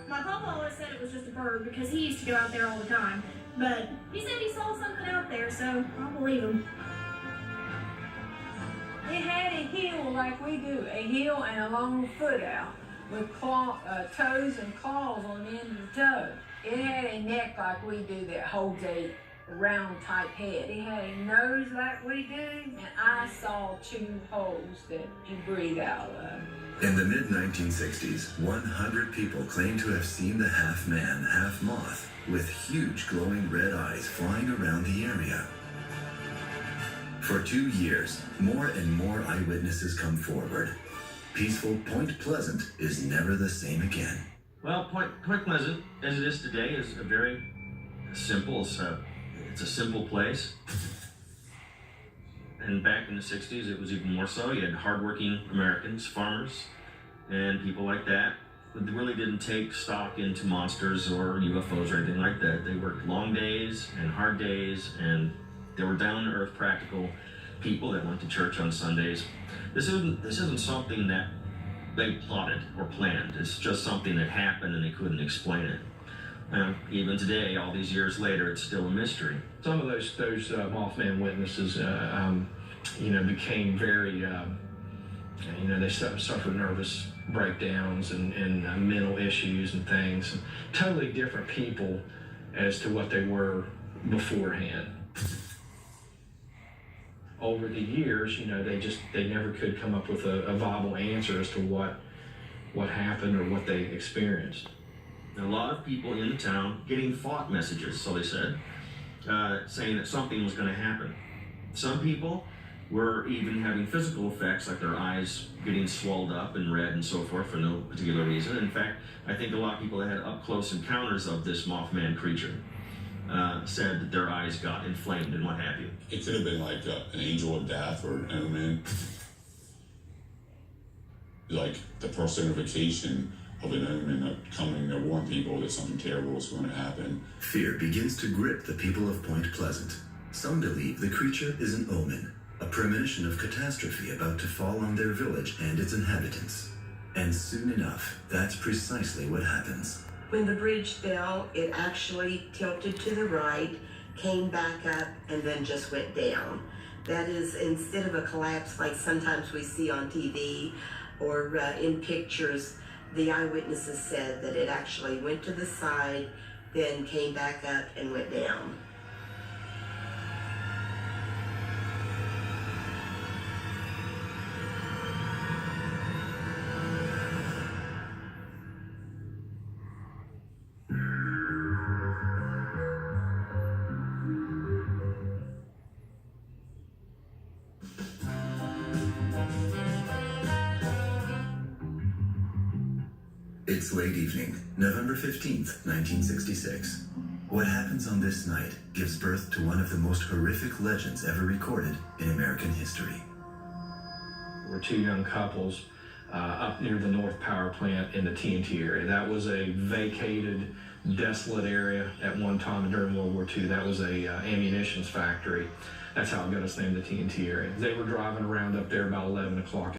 My papa always said it was just a bird because he used to go out there all the time. But he said he saw something out there, so I'll believe him. It had a heel like we do, a heel and a long foot out with toes and claws on the end of the toe. It had a neck like we do that holds a round type head. It had a nose like we do, and I saw 2 holes that you breathe out of. In the mid-1960s, 100 people claimed to have seen the half-man, half-moth with huge glowing red eyes flying around the area. For 2 years, more and more eyewitnesses come forward. Peaceful Point Pleasant is never the same again. Well, Point Pleasant, as it is today, is a very simple, it's a simple place. And back in the 60s, it was even more so. You had hardworking Americans, farmers, and people like that. But they really didn't take stock into monsters or UFOs or anything like that. They worked long days and hard days, and they were down-to-earth, practical people that went to church on Sundays. This isn't something that they plotted or planned. It's just something that happened and they couldn't explain it. Even today, all these years later, it's still a mystery. Some of those Mothman witnesses, became very, they suffered nervous breakdowns and mental issues and things. Totally different people as to what they were beforehand. Over the years, they never could come up with a viable answer as to what happened or what they experienced. A lot of people in the town getting thought messages, so they said, saying that something was going to happen. Some people were even having physical effects, like their eyes getting swelled up and red and so forth for no particular reason. In fact, I think a lot of people that had up-close encounters of this Mothman creature said that their eyes got inflamed and what have you. It could have been like an angel of death or an omen. Like the personification of an omen coming to warn people that something terrible is going to happen. Fear begins to grip the people of Point Pleasant. Some believe the creature is an omen, a premonition of catastrophe about to fall on their village and its inhabitants. And soon enough, that's precisely what happens. When the bridge fell, it actually tilted to the right, came back up, and then just went down. That is, instead of a collapse like sometimes we see on TV or in pictures, the eyewitnesses said that it actually went to the side, then came back up and went down. It's late evening, November 15th, 1966. What happens on this night gives birth to one of the most horrific legends ever recorded in American history. There were 2 young couples up near the North Power Plant in the TNT area. That was a vacated, desolate area at one time during World War II. That was a ammunition factory. That's how it got its name, the TNT area. They were driving around up there about 11 o'clock